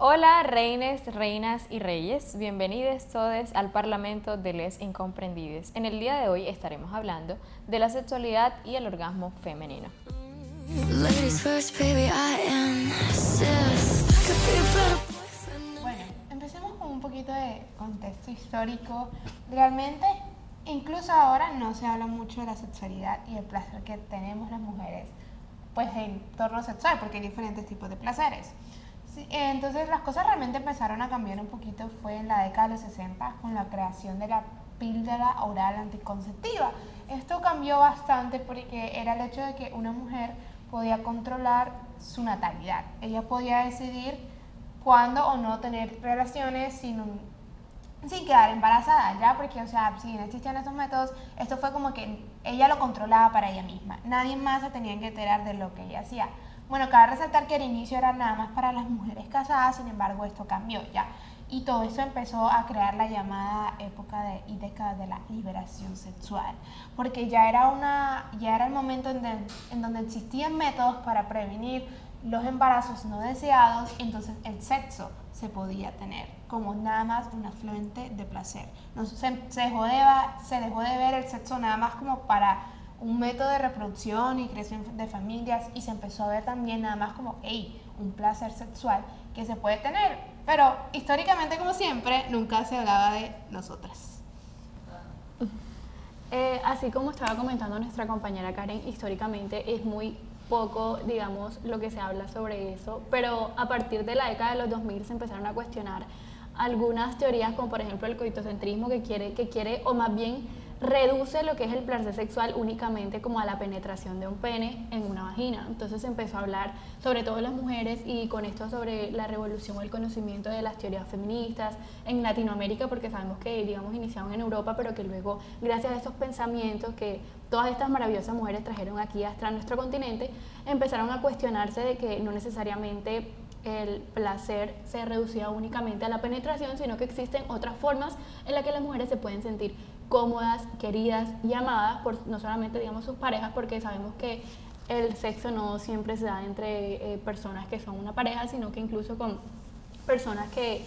Hola, reines, reinas y reyes, bienvenidos todos al Parlamento de les Incomprendides. En el día de hoy estaremos hablando de la sexualidad y el orgasmo femenino. Bueno, empecemos con un poquito de contexto histórico. Realmente, incluso ahora no se habla mucho de la sexualidad y el placer que tenemos las mujeres, pues en torno sexual, porque hay diferentes tipos de placeres. Sí, entonces las cosas realmente empezaron a cambiar un poquito, fue en la década de los 60 con la creación de la píldora oral anticonceptiva. Esto cambió bastante porque era el hecho de que una mujer podía controlar su natalidad. Ella podía decidir cuándo o no tener relaciones sin quedar embarazada, ¿ya? Porque, o sea, si no existían estos métodos, esto fue como que ella lo controlaba para ella misma. Nadie más se tenía que enterar de lo que ella hacía. Bueno, cabe resaltar que al inicio era nada más para las mujeres casadas, sin embargo esto cambió ya. Y todo eso empezó a crear la llamada época y década de la liberación sexual, porque ya era el momento en donde existían métodos para prevenir los embarazos no deseados, entonces el sexo se podía tener como nada más una fuente de placer. No, se dejó de ver el sexo nada más como para un método de reproducción y creación de familias, y se empezó a ver también nada más como, un placer sexual que se puede tener, pero históricamente, como siempre, nunca se hablaba de nosotras. Así como estaba comentando nuestra compañera Karen, históricamente es muy poco, digamos, lo que se habla sobre eso, pero a partir de la década de los 2000 se empezaron a cuestionar algunas teorías, como por ejemplo el coitocentrismo, que quiere o más bien reduce lo que es el placer sexual únicamente como a la penetración de un pene en una vagina. Entonces se empezó a hablar sobre todo las mujeres, y con esto sobre la revolución o el conocimiento de las teorías feministas en Latinoamérica, porque sabemos que, digamos, iniciaron en Europa, pero que luego, gracias a esos pensamientos que todas estas maravillosas mujeres trajeron aquí hasta nuestro continente, empezaron a cuestionarse de que no necesariamente el placer se reducía únicamente a la penetración, sino que existen otras formas en las que las mujeres se pueden sentir cómodas, queridas y amadas por no solamente, digamos, sus parejas, porque sabemos que el sexo no siempre se da entre personas que son una pareja, sino que incluso con personas que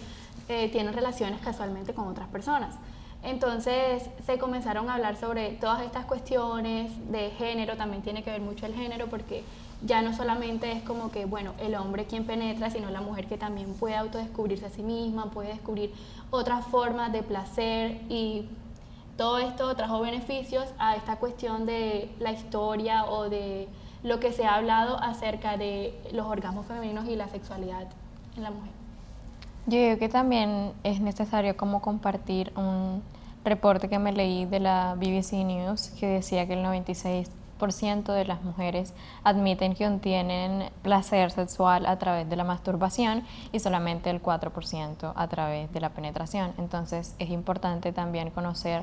tienen relaciones casualmente con otras personas. Entonces se comenzaron a hablar sobre todas estas cuestiones de género. También tiene que ver mucho el género, porque ya no solamente es como que, bueno, el hombre quien penetra, sino la mujer que también puede autodescubrirse a sí misma, puede descubrir otras formas de placer, y todo esto trajo beneficios a esta cuestión de la historia o de lo que se ha hablado acerca de los orgasmos femeninos y la sexualidad en la mujer. Yo digo que también es necesario como compartir un reporte que me leí de la BBC News, que decía que el 96% de las mujeres admiten que obtienen placer sexual a través de la masturbación y solamente el 4% a través de la penetración. Entonces es importante también conocer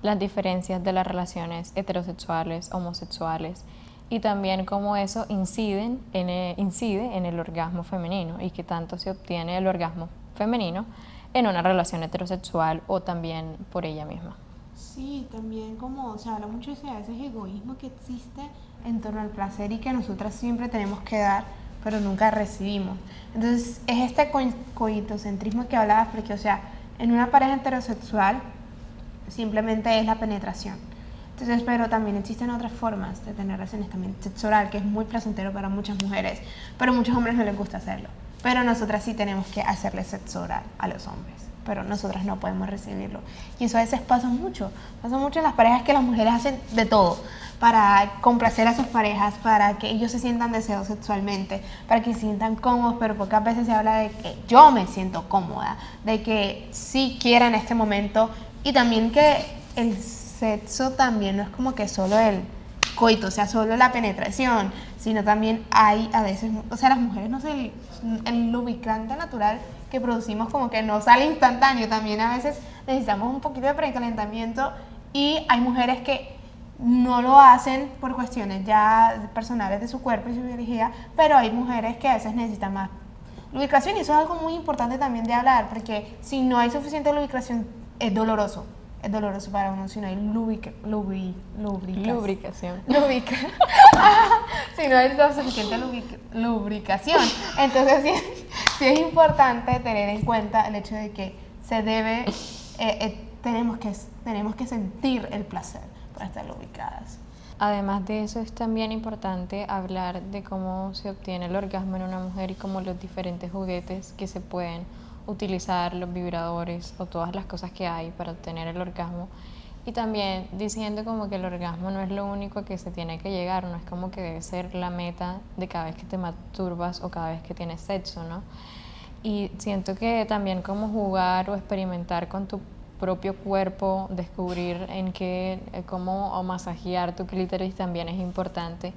las diferencias de las relaciones heterosexuales, homosexuales, y también cómo eso incide en el orgasmo femenino, y que tanto se obtiene el orgasmo femenino en una relación heterosexual o también por ella misma. Sí, también como se habla mucho de ese egoísmo que existe en torno al placer y que nosotras siempre tenemos que dar, pero nunca recibimos. Entonces es este coitocentrismo que hablabas, porque, o sea, en una pareja heterosexual simplemente es la penetración. Entonces, pero también existen otras formas de tener relaciones, también sexo oral, que es muy placentero para muchas mujeres, pero a muchos hombres no les gusta hacerlo. Pero nosotras sí tenemos que hacerle sexo oral a los hombres, pero nosotras no podemos recibirlo. Y eso a veces pasa mucho en las parejas, que las mujeres hacen de todo para complacer a sus parejas, para que ellos se sientan deseados sexualmente, para que se sientan cómodos, pero pocas veces se habla de que yo me siento cómoda, de que sí quiera en este momento, y también que el sexo también no es como que solo el coito, o sea, solo la penetración, sino también hay a veces, o sea, las mujeres no sé, el lubricante natural que producimos como que no sale instantáneo, también a veces necesitamos un poquito de precalentamiento, y hay mujeres que no lo hacen por cuestiones ya personales de su cuerpo y su biología, pero hay mujeres que a veces necesitan más lubricación, y eso es algo muy importante también de hablar, porque si no hay suficiente lubricación es doloroso para uno si no hay Lubricación. si no hay suficiente lubricación. Entonces sí es importante tener en cuenta el hecho de que se debe, tenemos que sentir el placer para estar ubicadas. Además de eso, es también importante hablar de cómo se obtiene el orgasmo en una mujer y cómo los diferentes juguetes que se pueden utilizar, los vibradores o todas las cosas que hay para obtener el orgasmo. Y también diciendo como que el orgasmo no es lo único que se tiene que llegar, no es como que debe ser la meta de cada vez que te masturbas o cada vez que tienes sexo, ¿no? Y siento que también como jugar o experimentar con tu propio cuerpo, descubrir en qué, cómo o masajear tu clítoris también es importante.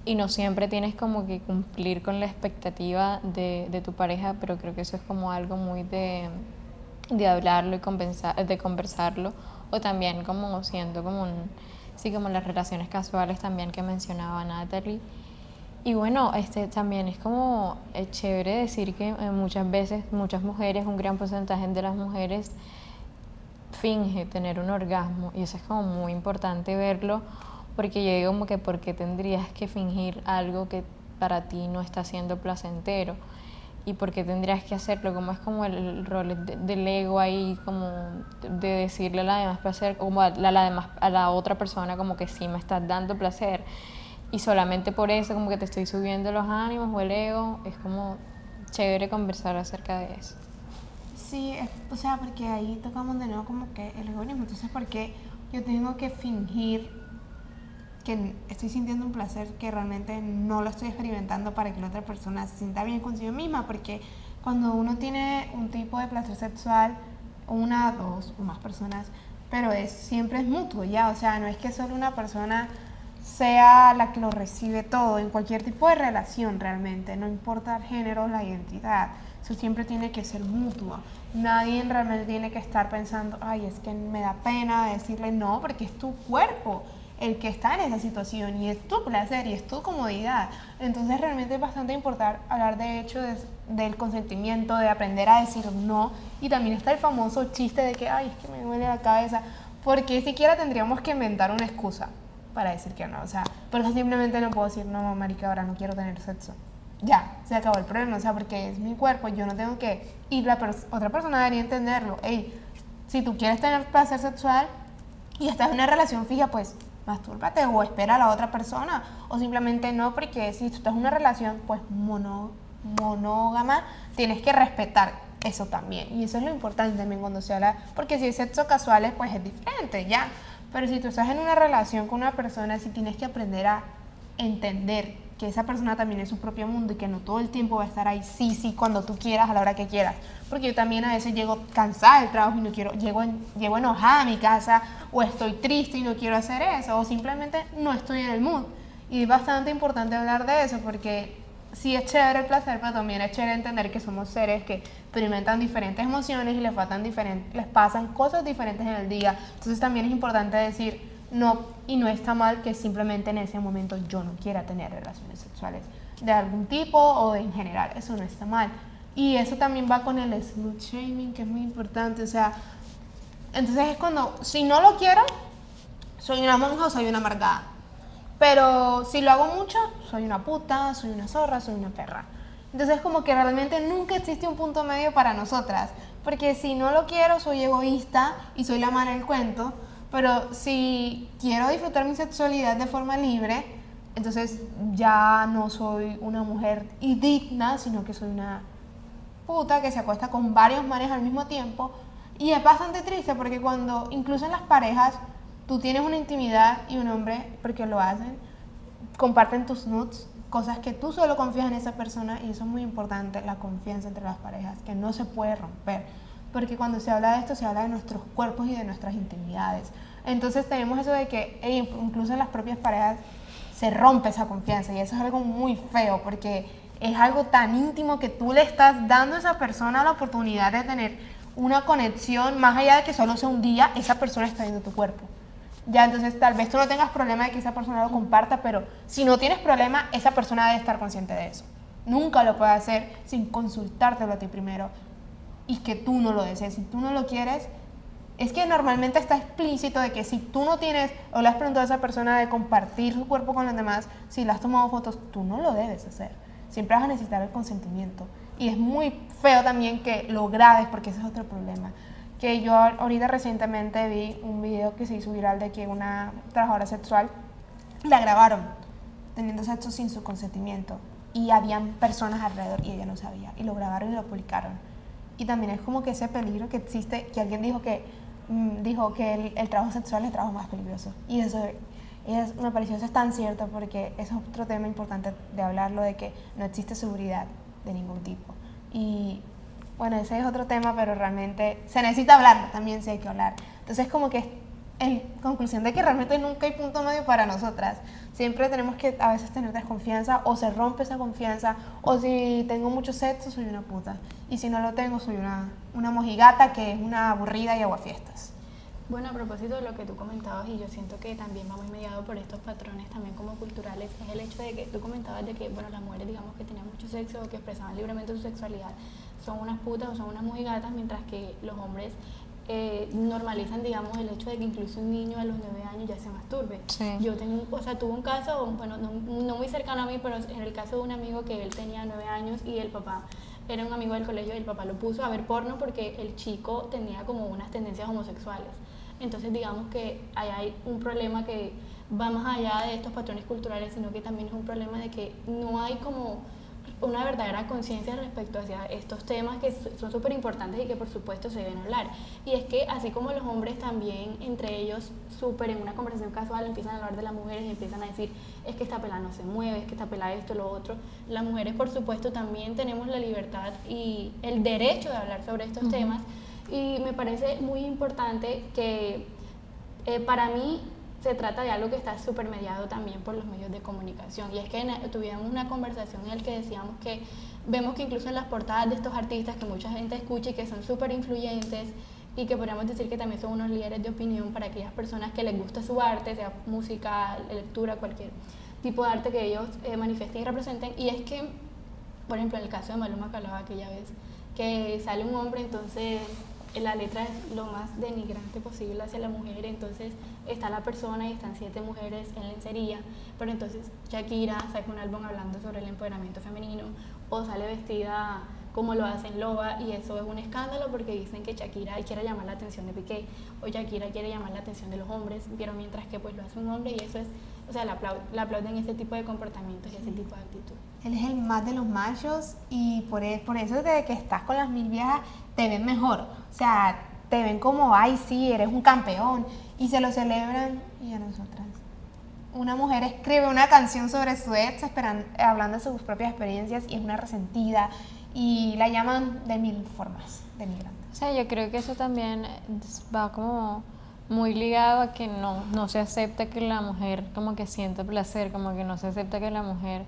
Y no siempre tienes como que cumplir con la expectativa de tu pareja, pero creo que eso es como algo muy de hablarlo y de conversarlo, o también como siendo como sí, como las relaciones casuales también que mencionaba Natalie. Y bueno, también es como chévere decir que muchas veces, muchas mujeres, un gran porcentaje de las mujeres finge tener un orgasmo, y eso es como muy importante verlo, porque yo digo como que ¿por qué tendrías que fingir algo que para ti no está siendo placentero? ¿Y por qué tendrías que hacerlo? Como es como el rol del ego ahí, como de decirle a la demás placer, como a la otra persona como que sí me estás dando placer, y solamente por eso como que te estoy subiendo los ánimos o el ego. Es como chévere conversar acerca de eso. Sí, o sea, porque ahí tocamos de nuevo como que el egoísmo. Entonces, ¿por qué yo tengo que fingir que estoy sintiendo un placer que realmente no lo estoy experimentando para que la otra persona se sienta bien consigo misma? Porque cuando uno tiene un tipo de placer sexual, una, dos o más personas, pero siempre es mutuo, ¿ya? O sea, no es que solo una persona sea la que lo recibe todo, en cualquier tipo de relación realmente, no importa el género, la identidad, eso siempre tiene que ser mutuo. Nadie realmente tiene que estar pensando, ay, es que me da pena decirle no, porque es tu cuerpo el que está en esa situación y es tu placer y es tu comodidad. Entonces realmente es bastante importante hablar de hecho del consentimiento, de aprender a decir no. Y también está el famoso chiste de que, ay, es que me duele la cabeza, porque siquiera tendríamos que inventar una excusa para decir que no. O sea, porque simplemente no puedo decir, no, marica, ahora no quiero tener sexo. Ya, se acabó el problema, o sea, porque es mi cuerpo, yo no tengo que... Y otra persona debería entenderlo. Ey, si tú quieres tener placer sexual y estás en una relación fija, pues mastúrbate o espera a la otra persona, o simplemente no, porque si tú estás en una relación pues monógama, tienes que respetar eso también. Y eso es lo importante también cuando se habla, porque si es sexo casual pues es diferente, ya. Pero si tú estás en una relación con una persona, sí tienes que aprender a entender que esa persona también es su propio mundo y que no todo el tiempo va a estar ahí, sí, cuando tú quieras, a la hora que quieras. Porque yo también a veces llego cansada del trabajo y no quiero, llego enojada a mi casa, o estoy triste y no quiero hacer eso, o simplemente no estoy en el mood. Y es bastante importante hablar de eso, porque sí es chévere el placer, pero también es chévere entender que somos seres que experimentan diferentes emociones y les pasan cosas diferentes en el día. Entonces también es importante decir no, y no está mal que simplemente en ese momento yo no quiera tener relaciones sexuales de algún tipo o en general, eso no está mal. Y eso también va con el slut shaming, que es muy importante. O sea, entonces es cuando, si no lo quiero, soy una monja o soy una amargada. Pero si lo hago mucho, soy una puta, soy una zorra, soy una perra. Entonces como que realmente nunca existe un punto medio para nosotras. Porque si no lo quiero, soy egoísta y soy la mala del cuento. Pero si quiero disfrutar mi sexualidad de forma libre, entonces ya no soy una mujer indigna, sino que soy una puta que se acuesta con varios manes al mismo tiempo. Y es bastante triste porque cuando, incluso en las parejas, tú tienes una intimidad y un hombre, porque lo hacen, comparten tus nudes, cosas que tú solo confías en esa persona, y eso es muy importante, la confianza entre las parejas, que no se puede romper. Porque cuando se habla de esto, se habla de nuestros cuerpos y de nuestras intimidades. Entonces tenemos eso de que incluso en las propias parejas se rompe esa confianza, y eso es algo muy feo, porque es algo tan íntimo que tú le estás dando a esa persona la oportunidad de tener una conexión, más allá de que solo sea un día, esa persona está viendo tu cuerpo. Ya, entonces tal vez tú no tengas problema de que esa persona lo comparta, pero si no tienes problema, esa persona debe estar consciente de eso. Nunca lo puede hacer sin consultártelo a ti primero y que tú no lo desees. Si tú no lo quieres, es que normalmente está explícito de que si tú no tienes o le has preguntado a esa persona de compartir su cuerpo con los demás, si le has tomado fotos, tú no lo debes hacer. siempre vas a necesitar el consentimiento. Y es muy feo también que lo grabes, porque ese es otro problema. Que yo ahorita recientemente vi un video que se hizo viral de que una trabajadora sexual la grabaron teniendo sexo sin su consentimiento y habían personas alrededor y ella no sabía, y lo grabaron y lo publicaron. Y también es como que ese peligro que existe, que alguien dijo que el trabajo sexual es el trabajo más peligroso, y eso me pareció eso es tan cierto, porque eso es otro tema importante de hablarlo, de que no existe seguridad de ningún tipo. Y bueno, ese es otro tema, pero realmente se necesita hablarlo, también sí hay que hablar. Entonces como que en conclusión de que realmente nunca hay punto medio para nosotras. Siempre tenemos que a veces tener desconfianza, o se rompe esa confianza, o si tengo mucho sexo soy una puta, y si no lo tengo soy una mojigata que es una aburrida y aguafiestas. Bueno, a propósito de lo que tú comentabas, y yo siento que también va muy mediado por estos patrones también como culturales, es el hecho de que tú comentabas de que, bueno, las mujeres, digamos, que tenían mucho sexo o que expresaban libremente su sexualidad son unas putas o son unas mojigatas, mientras que los hombres normalizan, digamos, el hecho de que incluso un niño a los 9 años ya se masturbe. Sí. Yo tuve un caso, bueno, no muy cercano a mí, pero en el caso de un amigo que él tenía 9 años y el papá era un amigo del colegio y el papá lo puso a ver porno porque el chico tenía como unas tendencias homosexuales. Entonces digamos que ahí hay un problema que va más allá de estos patrones culturales, sino que también es un problema de que no hay como una verdadera conciencia respecto hacia estos temas que son súper importantes y que por supuesto se deben hablar. Y es que así como los hombres también entre ellos súper en una conversación casual empiezan a hablar de las mujeres y empiezan a decir es que esta pelada no se mueve, es que esta pelada esto, lo otro, las mujeres por supuesto también tenemos la libertad y el derecho de hablar sobre estos temas, y me parece muy importante que para mí se trata de algo que está súper mediado también por los medios de comunicación, y es que tuvimos una conversación en la que decíamos que vemos que incluso en las portadas de estos artistas que mucha gente escucha y que son súper influyentes y que podríamos decir que también son unos líderes de opinión para aquellas personas que les gusta su arte, sea música, lectura, cualquier tipo de arte que ellos manifiesten y representen. Y es que, por ejemplo, en el caso de Maluma, que hablaba aquella vez, que sale un hombre, entonces la letra es lo más denigrante posible hacia la mujer, entonces está la persona y están 7 mujeres en lencería, pero entonces Shakira saca un álbum hablando sobre el empoderamiento femenino, o sale vestida como lo hacen Loba, y eso es un escándalo porque dicen que Shakira quiere llamar la atención de Piqué, o Shakira quiere llamar la atención de los hombres, pero mientras que pues lo hace un hombre, y eso es, o sea, le aplauden ese tipo de comportamientos y ese tipo de actitud. Él es el más de los machos, y por eso desde que estás con las 1000 viejas te ven mejor, o sea, te ven como, ay sí, eres un campeón, y se lo celebran. Y a nosotras, una mujer escribe una canción sobre su ex hablando de sus propias experiencias, y es una resentida, y la llaman de 1000 formas, de migrante. O sea, yo creo que eso también va como muy ligado a que no se acepta que la mujer como que sienta placer, como que no se acepta que la mujer,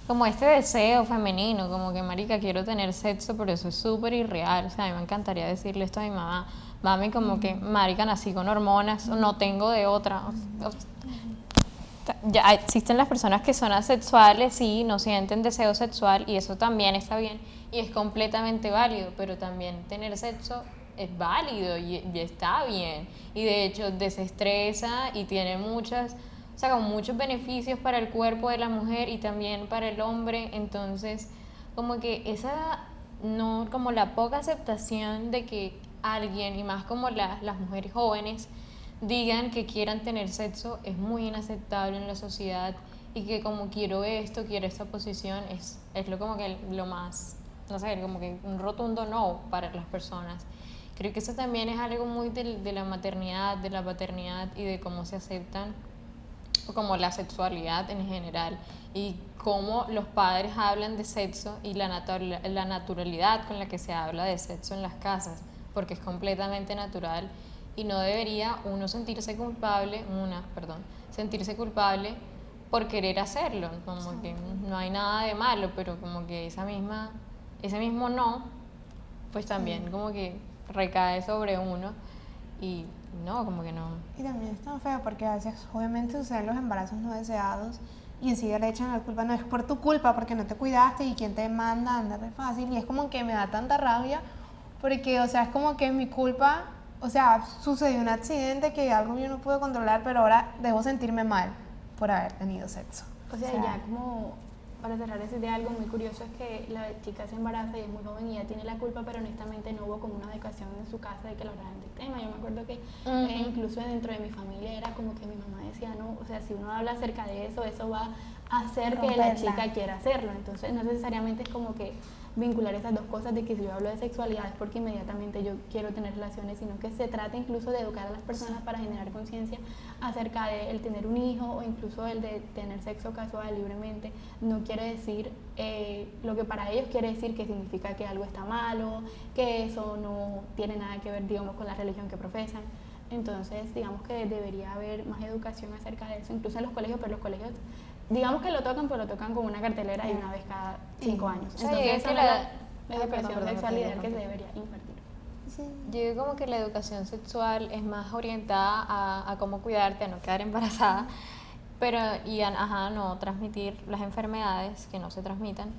como este deseo femenino, como que marica, quiero tener sexo, pero eso es súper irreal. O sea, a mí me encantaría decirle esto a mi mamá, mami, como que marica, nací con hormonas, no tengo de otra. Ya existen las personas que son asexuales y no sienten deseo sexual, y eso también está bien y es completamente válido, pero también tener sexo es válido y está bien, y de hecho desestresa y tiene como muchos beneficios para el cuerpo de la mujer y también para el hombre. Entonces como que como la poca aceptación de que alguien, y más como las mujeres jóvenes, digan que quieran tener sexo es muy inaceptable en la sociedad, y que como quiero esta posición es como que lo más, no sé, como que un rotundo no para las personas. Creo que eso también es algo muy de la maternidad, de la paternidad y de cómo se aceptan como la sexualidad en general, y cómo los padres hablan de sexo y la naturalidad con la que se habla de sexo en las casas, porque es completamente natural. Y no debería uno sentirse culpable por querer hacerlo, como que no hay nada de malo, pero como que ese mismo no, pues también como que recae sobre uno, y no, como que no. Y también es tan feo porque a veces obviamente suceden los embarazos no deseados, y enseguida le echan la culpa, no es por tu culpa, porque no te cuidaste, y quién te manda a andar de fácil, y es como que me da tanta rabia, porque, o sea, es como que es mi culpa. O sea, sucedió un accidente que algo yo no pude controlar, pero ahora debo sentirme mal por haber tenido sexo. O sea, ya como para cerrar esa idea, algo muy curioso es que la chica se embaraza y es muy joven y ya tiene la culpa, pero honestamente no hubo como una educación en su casa de que la hablaran del tema. Yo me acuerdo que incluso dentro de mi familia era como que mi mamá decía, no, o sea, si uno habla acerca de eso, eso va a hacer que la chica quiera hacerlo. Entonces no necesariamente es como que vincular esas dos cosas de que si yo hablo de sexualidad es porque inmediatamente yo quiero tener relaciones, sino que se trata incluso de educar a las personas para generar conciencia acerca de el tener un hijo o incluso el de tener sexo casual libremente. No quiere decir lo que para ellos quiere decir que significa que algo está malo, que eso no tiene nada que ver, digamos, con la religión que profesan. Entonces, digamos que debería haber más educación acerca de eso, incluso en los colegios, pero los colegios, digamos que lo tocan, pero lo tocan con una cartelera y una vez cada 5 años. Entonces, esa es la educación sexual ideal que se debería impartir. Sí. Yo digo como que la educación sexual es más orientada a cómo cuidarte, a no quedar embarazada, pero no transmitir las enfermedades que no se transmitan,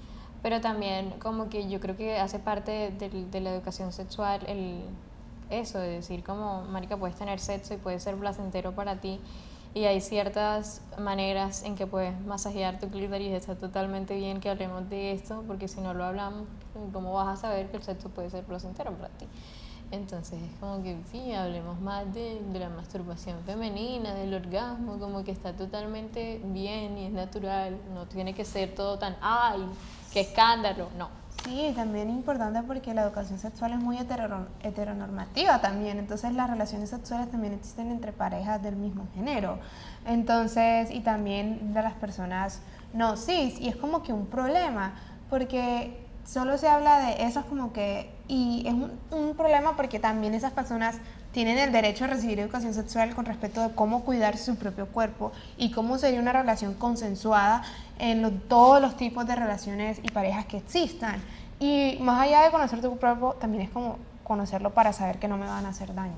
pero también como que yo creo que hace parte de la educación sexual eso de decir como, marica, puedes tener sexo y puede ser placentero para ti y hay ciertas maneras en que puedes masajear tu clítoris. Está totalmente bien que hablemos de esto, porque si no lo hablamos, ¿cómo vas a saber que el sexo puede ser placentero para ti? Entonces es como que sí, hablemos más de la masturbación femenina, del orgasmo, como que está totalmente bien y es natural, no tiene que ser todo tan, ¡ay, qué escándalo! No. Sí, también es importante porque la educación sexual es muy heteronormativa también, entonces las relaciones sexuales también existen entre parejas del mismo género, entonces, y también de las personas no cis, y es como que un problema, porque solo se habla de eso, es como que, y es un problema porque también esas personas tienen el derecho a recibir educación sexual con respecto de cómo cuidar su propio cuerpo y cómo sería una relación consensuada en todos los tipos de relaciones y parejas que existan. Y más allá de conocer tu cuerpo, también es como conocerlo para saber que no me van a hacer daño,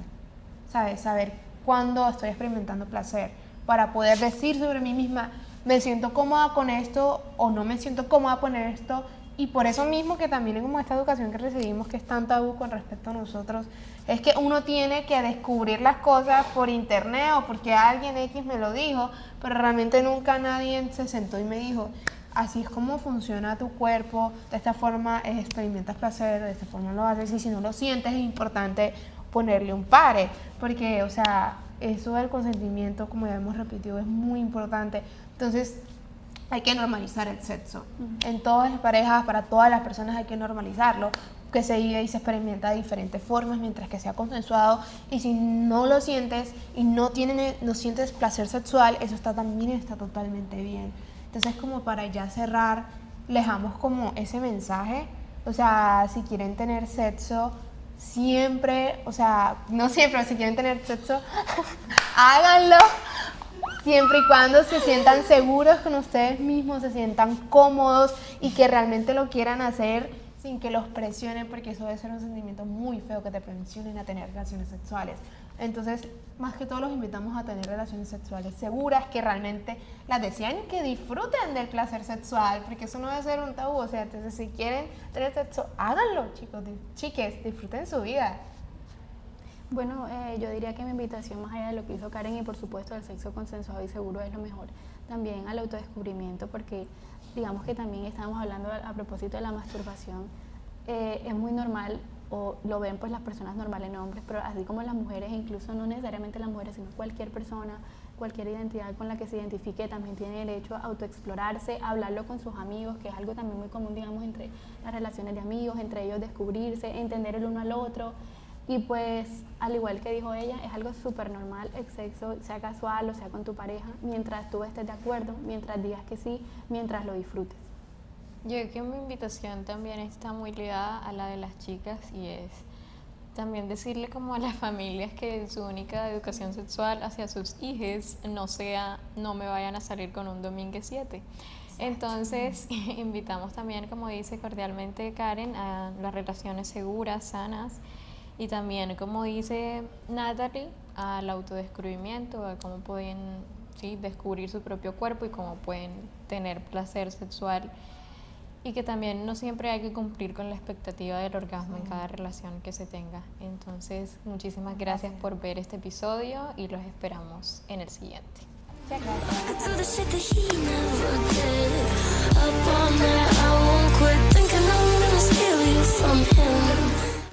¿sabes? Saber cuándo estoy experimentando placer, para poder decir sobre mí misma, me siento cómoda con esto o no me siento cómoda con esto. Y por eso mismo que también como esta educación que recibimos, que es tan tabú con respecto a nosotros, es que uno tiene que descubrir las cosas por internet o porque alguien X me lo dijo, pero realmente nunca nadie se sentó y me dijo, así es como funciona tu cuerpo, de esta forma experimentas placer, de esta forma lo haces, y si no lo sientes es importante ponerle un pare, porque, o sea, eso del consentimiento, como ya hemos repetido, es muy importante. Entonces, hay que normalizar el sexo. En todas las parejas, para todas las personas hay que normalizarlo, que se vive y se experimenta de diferentes formas mientras que sea consensuado, y si no lo sientes y no sientes placer sexual, eso también está totalmente bien. Entonces, como para ya cerrar, les damos como ese mensaje, o sea, si quieren tener sexo, siempre, o sea, no siempre, si quieren tener sexo, háganlo. Siempre y cuando se sientan seguros con ustedes mismos, se sientan cómodos y que realmente lo quieran hacer sin que los presionen, porque eso debe ser un sentimiento muy feo, que te presionen a tener relaciones sexuales. Entonces, más que todo los invitamos a tener relaciones sexuales seguras, que realmente las desean y que disfruten del placer sexual, porque eso no debe ser un tabú. O sea, entonces si quieren tener sexo, háganlo, chicos, chiques, disfruten su vida. Bueno, yo diría que mi invitación, más allá de lo que hizo Karen y por supuesto el sexo consensuado y seguro es lo mejor, también al autodescubrimiento, porque digamos que también estábamos hablando a propósito de la masturbación, es muy normal, o lo ven pues las personas normales en hombres, pero así como las mujeres, incluso no necesariamente las mujeres, sino cualquier persona, cualquier identidad con la que se identifique también tiene derecho a autoexplorarse, a hablarlo con sus amigos, que es algo también muy común, digamos, entre las relaciones de amigos, entre ellos descubrirse, entender el uno al otro. Y pues, al igual que dijo ella, es algo súper normal el sexo, sea casual o sea con tu pareja, mientras tú estés de acuerdo, mientras digas que sí, mientras lo disfrutes. Yo creo que mi invitación también está muy ligada a la de las chicas, y es también decirle como a las familias que su única educación sexual hacia sus hijos no sea, no me vayan a salir con un domingo 7. Entonces, invitamos también, como dice cordialmente Karen, a las relaciones seguras, sanas, y también, como dice Natalie, al autodescubrimiento, a cómo pueden descubrir su propio cuerpo y cómo pueden tener placer sexual, y que también no siempre hay que cumplir con la expectativa del orgasmo en cada relación que se tenga. Entonces, muchísimas gracias por ver este episodio y los esperamos en el siguiente. Muchas gracias. Do the shit that he never did. Up all night, I won't quit thinking I'm gonna steal you from him.